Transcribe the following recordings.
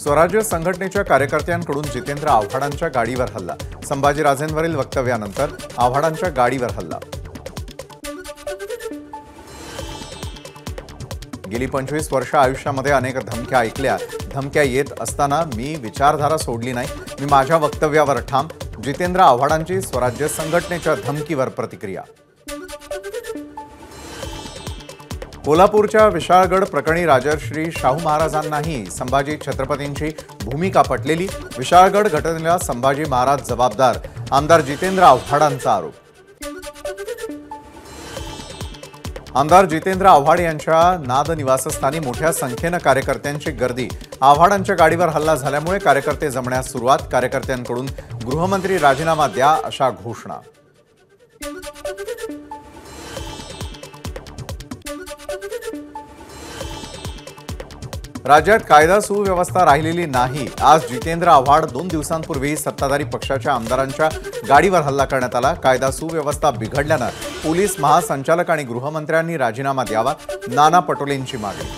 स्वराज्य संघटनेच्या कार्यकर्त्यांकडून जितेंद्र आव्हाडांच्या गाडीवर हल्ला। संभाजीराजेंवरील वक्तव्यानंतर आव्हाडांच्या गाडीवर हल्ला। गेली 25 वर्ष आयुष्यामध्ये अनेक धमक्या ऐकल्या। धमक्या येत असताना मी विचारधारा सोडली नाही। मी माझ्या वक्तव्यावर ठाम। जितेंद्र आव्हाडांची स्वराज्य संघटनेच्या धमकीवर प्रतिक्रिया। कोल्हापूरच्या विशाळगड प्रकरणी राजर्षी शाहू महाराजांनाही संभाजी छत्रपतींची भूमिका पटलेली। विशाळगड घटनेला संभाजी महाराज जबाबदार, आमदार जितेंद्र आव्हाडांचा आरोप। आमदार जितेंद्र आव्हाड यांच्या नाद निवासस्थानी मोठ्या संख्येने कार्यकर्त्यांची गर्दी। आव्हाडांच्या गाडीवर हल्ला झाल्यामुळे कार्यकर्ते जमण्यास सुरुवात। कार्यकर्त्यांकडून गृहमंत्री राजीनामा द्या अशा घोषणा। राज्यात कायदा सुव्यवस्था राहिलेली नाही। आज जितेंद्र आव्हाड 2 दिवसांपूर्वी सत्ताधारी पक्षाच्या आमदारांच्या गाडीवर हल्ला करण्यात आला। कायदा सुव्यवस्था बिघडल्याने पोलीस महासंचालक आणि गृहमंत्र्यांनी राजीनामा द्यावा, नाना पटोलेंची मागणी।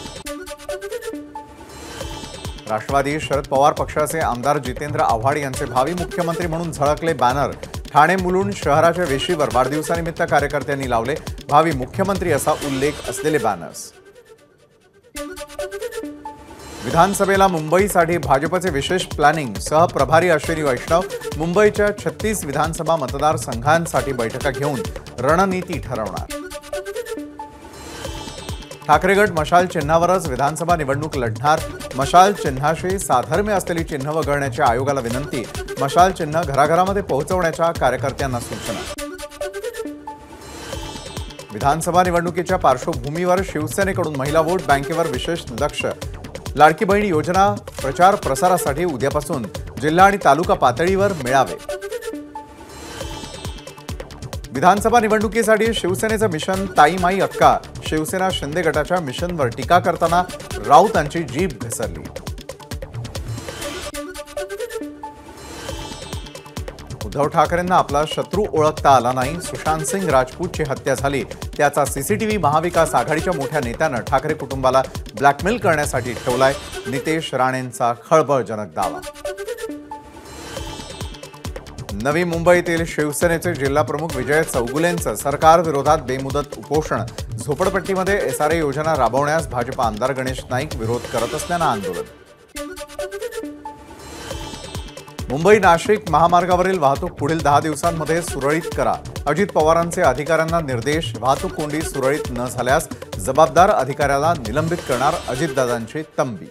राष्ट्रवादी शरद पवार पक्षाचे आमदार जितेंद्र आव्हाड यांचे भावी मुख्यमंत्री म्हणून झळकले बॅनर। ठाणे मुलुंड शहराच्या वेशीवर वाढदिवसानिमित्त कार्यकर्त्यांनी लावले भावी मुख्यमंत्री असा उल्लेख असलेले बॅनर्स। विधानसभेला मुंबईसाठी भाजपचे विशेष प्लॅनिंग। सहप्रभारी अश्विनी वैष्णव मुंबईच्या 36 विधानसभा मतदारसंघांसाठी बैठका घेऊन रणनीती ठरवणार। ठाकरेगट मशाल चिन्हावरच विधानसभा निवडणूक लढणार। मशाल चिन्हाशी साधर्म्य असलेली चिन्ह वगळण्याची आयोगाला विनंती। मशाल चिन्ह घराघरामध्ये पोहोचवण्याच्या कार्यकर्त्यांना सूचना। विधानसभा निवडणुकीच्या पार्श्वभूमीवर शिवसेनेकडून महिला वोट बँकेवर विशेष लक्ष। लाडकी बहीण योजना प्रचार प्रसारासाठी उद्यापासून जिल्हा आणि तालुका पातळीवर मेळावे। विधानसभा निवडणुकीसाठी शिवसेनेचं मिशन ताई माई अक्का। शिवसेना शिंदे गटाच्या मिशनवर टीका करताना राऊतांची जीभ घसरली। उद्धव ठाकरेंना आपला शत्रू ओळखता आला नाही। सुशांत सिंग राजपूतची हत्या झाली त्याचा सीसीटीव्ही महाविकास आघाडीच्या मोठ्या नेत्यानं ठाकरे कुटुंबाला ब्लॅकमेल करण्यासाठी ठेवलाय। नितेश राणेंचा खळबळजनक दावा। नवी मुंबईतील शिवसेनेचे जिल्हाप्रमुख विजय चौगुलेंचं सरकार विरोधात बेमुदत उपोषण। झोपडपट्टीमध्ये एसआरए योजना राबवण्यास भाजप आमदार गणेश नाईक विरोध करत असल्यानं आंदोलन। मुंबई नाशिक महामार्गावरील वाहतूक पुढील 10 दिवसांमध्ये सुरळीत करा। अजित पवारांचे अधिकाऱ्यांना निर्देश। वाहतूक कोंडी सुरळीत न झाल्यास जबाबदार अधिकाऱ्याला निलंबित करणार अजितदादांची तंबी।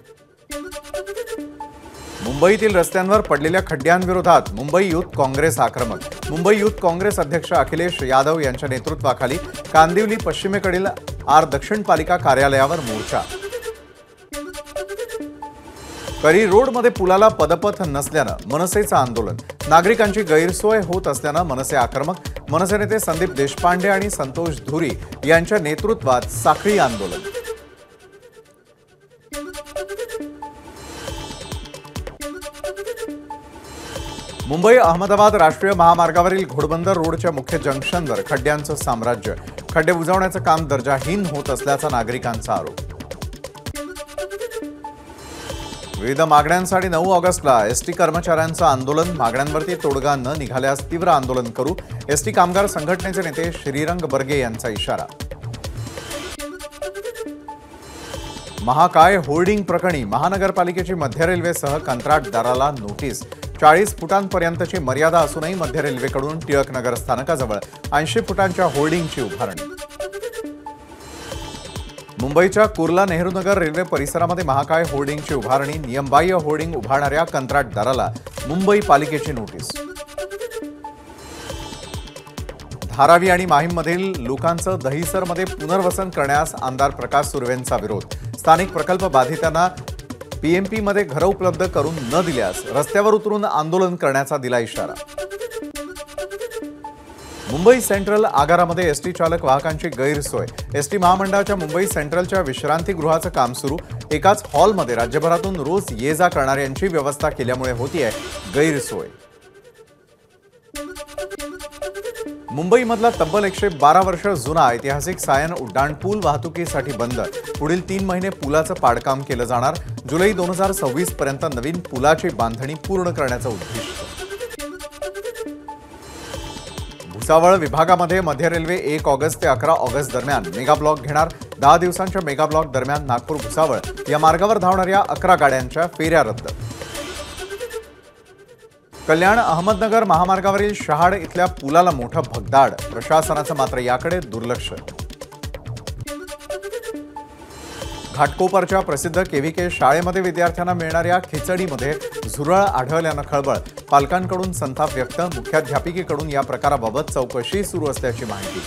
मुंबईतील रस्त्यांवर पडलेल्या खड्ड्यांविरोधात मुंबई युथ काँग्रेस आक्रमक। मुंबई युथ काँग्रेस अध्यक्ष अखिलेश यादव यांच्या नेतृत्वाखाली कांदिवली पश्चिमेकडील दक्षिण पालिका कार्यालयावर मोर्चा। करी रोडमध्ये पुलाला पदपथ नसल्यानं मनसेचं आंदोलन। नागरिकांची गैरसोय होत असल्यानं मनसे आक्रमक। मनसे नेते संदीप देशपांडे आणि संतोष धुरी यांच्या नेतृत्वात साखळी आंदोलन। मुंबई अहमदाबाद राष्ट्रीय महामार्गावरील घोडबंदर रोडच्या मुख्य जंक्शनवर खड्ड्यांचं साम्राज्य। खड्डे बुजवण्याचं काम दर्जाहीन होत असल्याचा नागरिकांचा आरोप। विविध मागण्यांसाठी 9 ऑगस्टला एसटी कर्मचाऱ्यांचं आंदोलन। मागण्यांवरती तोडगा न निघाल्यास तीव्र आंदोलन करू। एसटी कामगार संघटनेचे नेते श्रीरंग बर्गे यांचा इशारा। महाकाय होर्डिंग प्रकरणी महानगरपालिकेची मध्य रेल्वेसह कंत्राटदाराला नोटीस। 40 फुटांपर्यंतची मर्यादा असूनही मध्य रेल्वेकडून टिळकनगर स्थानकाजवळ 80 फुटांच्या होर्डिंगची उभारणी। मुंबईच्या कुर्ला नेहरूनगर रेल्वे परिसरामध्ये महाकाय होर्डिंगची उभारणी। नियमबाह्य होर्डिंग उभारणाऱ्या कंत्राटदाराला मुंबई पालिकेची नोटीस। धारावी आणि माहीममधील लोकांचं दहिसरमध्ये पुनर्वसन करण्यास आमदार प्रकाश सुर्वेंचा विरोध। स्थानिक प्रकल्प बाधितांना पीएमपीमध्ये घरं उपलब्ध करून न दिल्यास रस्त्यावर उतरून आंदोलन करण्याचा दिला इशारा। मुंबई सेंट्रल आगारामध्ये एसटी चालक वाहकांची गैरसोय। एसटी महामंडळाच्या मुंबई सेंट्रलच्या विश्रांतीगृहाचं काम सुरू। एकाच हॉलमध्ये राज्यभरातून रोज ये जा करणाऱ्यांची व्यवस्था केल्यामुळे होतीये गैरसोय। मुंबईमधला तब्बल 112 वर्ष जुना ऐतिहासिक सायन उड्डाणपूल वाहतुकीसाठी बंद. पुढील 3 महिने पुलाचं पाडकाम केलं जाणार. जुलै 2026 पर्यंत नवीन पुलाची बांधणी पूर्ण करण्याचं उद्दिष्ट. भुसावळ विभागामध्ये मध्य रेल्वे 1 ऑगस्ट ते 11 ऑगस्ट दरम्यान मेगा ब्लॉक घेणार. 10 दिवसांच्या मेगा ब्लॉक दरम्यान नागपूर भुसावळ या मार्गावर धावणाऱ्या 11 गाड्यांच्या फेऱ्या रद्द. कल्याण अहमदनगर महामार्गावरील शहाड इथल्या पुलाला मोठं भगदाड. प्रशासनाचं मात्र याकडे दुर्लक्ष. घाटकोपरच्या प्रसिद्ध केव्हीके शाळेमध्ये विद्यार्थ्यांना मिळणाऱ्या खिचडीमध्ये झुरळ आढळल्यानं खळबळ. पालकांकडून संताप व्यक्त. मुख्याध्यापिकेकडून या प्रकाराबाबत चौकशी सुरू असल्याची माहिती.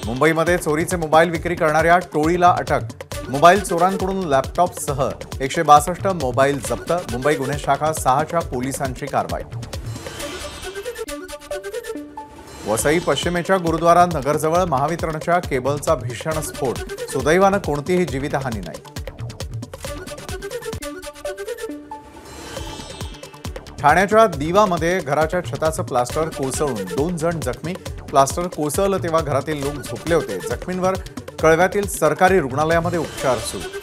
मुंबईमध्ये चोरीचे मोबाईल विक्री करणाऱ्या टोळीला अटक. मोबाईल चोरांकडून लॅपटॉपसह 162 मोबाईल जप्त. मुंबई गुन्हे शाखा 6च्या पोलिसांची कारवाई. वसई पश्चिमेच्या गुरुद्वारा नगरजवळ महावितरणच्या केबलचा भीषण स्फोट. सुदैवानं कोणतीही जीवितहानी नाही. ठाण्याच्या दिवामध्ये घराच्या छताचं प्लास्टर कोसळून 2 जण जखमी. प्लास्टर कोसळलं तेव्हा घरातील लोक झोपले होते. जखमींवर कळव्यातील सरकारी रुग्णालयामध्ये उपचार सुरू.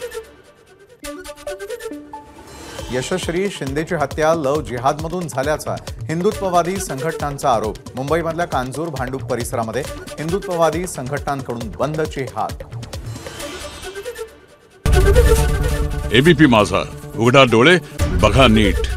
यशश्री शिंदेची हत्या लव जिहादमधून झाल्याचा हिंदुत्ववादी संघटनांचा आरोप. मुंबईमधल्या कांजूर भांडूप परिसरामध्ये हिंदुत्ववादी संघटनांकडून बंदचे हात. एबीपी माझा, उघडा डोळे बघा नीट.